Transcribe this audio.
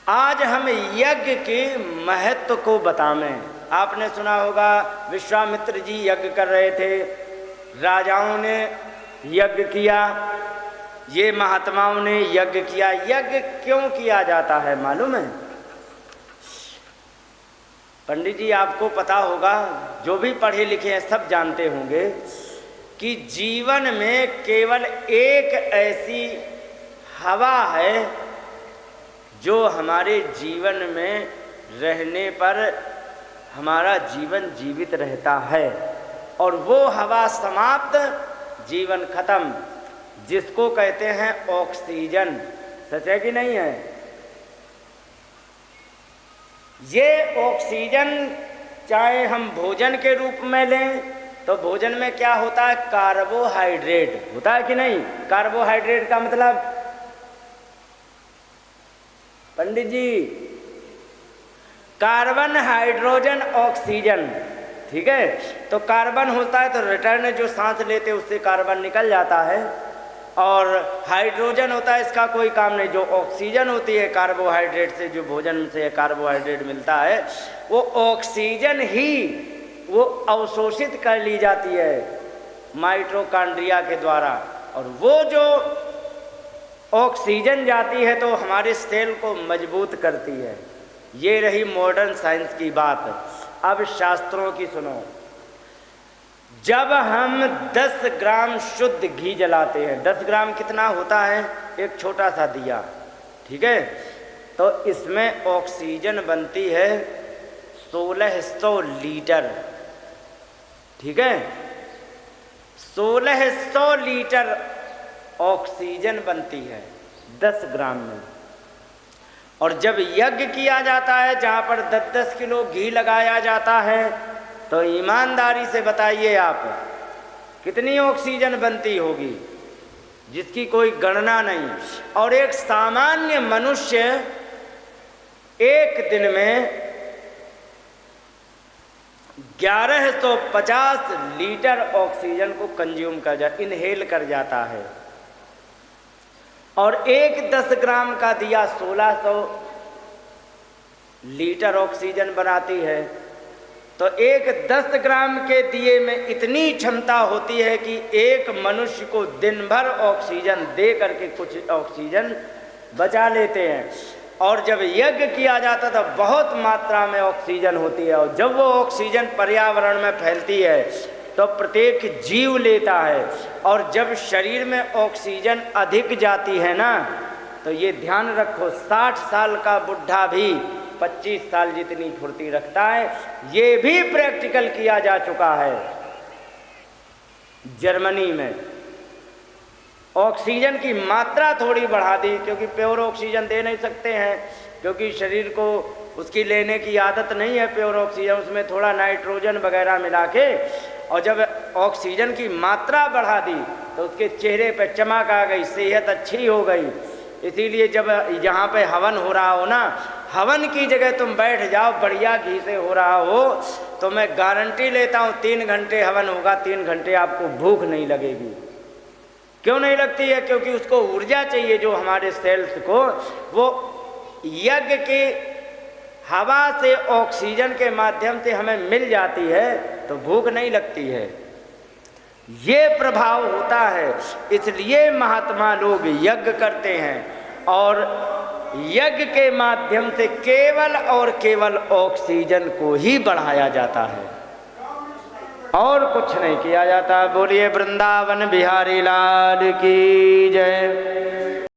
आज हम यज्ञ के महत्व को बतावें। आपने सुना होगा विश्वामित्र जी यज्ञ कर रहे थे, राजाओं ने यज्ञ किया, ये महात्माओं ने यज्ञ किया। यज्ञ क्यों किया जाता है मालूम है? पंडित जी आपको पता होगा, जो भी पढ़े लिखे हैं सब जानते होंगे कि जीवन में केवल एक ऐसी हवा है जो हमारे जीवन में रहने पर हमारा जीवन जीवित रहता है, और वो हवा समाप्त, जीवन खत्म, जिसको कहते हैं ऑक्सीजन। सच है कि नहीं है? ये ऑक्सीजन चाहे हम भोजन के रूप में लें तो भोजन में क्या होता है? कार्बोहाइड्रेट होता है कि नहीं? कार्बोहाइड्रेट का मतलब पंडित जी, कार्बन, हाइड्रोजन, ऑक्सीजन, ठीक है? तो कार्बन होता है तो रिटर्न जो सांस लेते उससे कार्बन निकल जाता है, और हाइड्रोजन होता है इसका कोई काम नहीं। जो ऑक्सीजन होती है कार्बोहाइड्रेट से, जो भोजन से कार्बोहाइड्रेट मिलता है, वो ऑक्सीजन ही वो अवशोषित कर ली जाती है माइटोकॉन्ड्रिया के द्वारा, और वो जो ऑक्सीजन जाती है तो हमारे सेल को मजबूत करती है। ये रही मॉडर्न साइंस की बात। अब शास्त्रों की सुनो। जब हम 10 ग्राम शुद्ध घी जलाते हैं, 10 ग्राम कितना होता है? एक छोटा सा दिया, ठीक है? तो इसमें ऑक्सीजन बनती है 1600 लीटर, ठीक है? 1600 लीटर ऑक्सीजन बनती है 10 ग्राम में। और जब यज्ञ किया जाता है जहाँ पर 10-10 किलो घी लगाया जाता है, तो ईमानदारी से बताइए आप कितनी ऑक्सीजन बनती होगी, जिसकी कोई गणना नहीं। और एक सामान्य मनुष्य एक दिन में 1150 लीटर ऑक्सीजन को कंज्यूम इनहेल कर जाता है, और एक 10 ग्राम का दिया 1600 लीटर ऑक्सीजन बनाती है। तो एक 10 ग्राम के दिए में इतनी क्षमता होती है कि एक मनुष्य को दिन भर ऑक्सीजन दे करके कुछ ऑक्सीजन बचा लेते हैं। और जब यज्ञ किया जाता था बहुत मात्रा में ऑक्सीजन होती है, और जब वो ऑक्सीजन पर्यावरण में फैलती है तो प्रत्येक जीव लेता है। और जब शरीर में ऑक्सीजन अधिक जाती है ना, तो ये ध्यान रखो, 60 साल का बुढ़ा भी 25 साल जितनी फुर्ती रखता है। ये भी प्रैक्टिकल किया जा चुका है जर्मनी में। ऑक्सीजन की मात्रा थोड़ी बढ़ा दी, क्योंकि प्योर ऑक्सीजन दे नहीं सकते हैं, क्योंकि शरीर को उसकी लेने की आदत नहीं है प्योर ऑक्सीजन, उसमें थोड़ा नाइट्रोजन वगैरह मिला के। और जब ऑक्सीजन की मात्रा बढ़ा दी तो उसके चेहरे पे चमक आ गई, सेहत अच्छी हो गई। इसीलिए जब यहाँ पे हवन हो रहा हो ना, हवन की जगह तुम बैठ जाओ, बढ़िया घी से हो रहा हो, तो मैं गारंटी लेता हूँ 3 घंटे हवन होगा, 3 घंटे आपको भूख नहीं लगेगी। क्यों नहीं लगती है? क्योंकि उसको ऊर्जा चाहिए जो हमारे सेल्स को, वो यज्ञ की हवा से ऑक्सीजन के माध्यम से हमें मिल जाती है, तो भूख नहीं लगती है। ये प्रभाव होता है, इसलिए महात्मा लोग यज्ञ करते हैं, और यज्ञ के माध्यम से केवल और केवल ऑक्सीजन को ही बढ़ाया जाता है, और कुछ नहीं किया जाता। बोलिए वृंदावन बिहारी लाल की जय।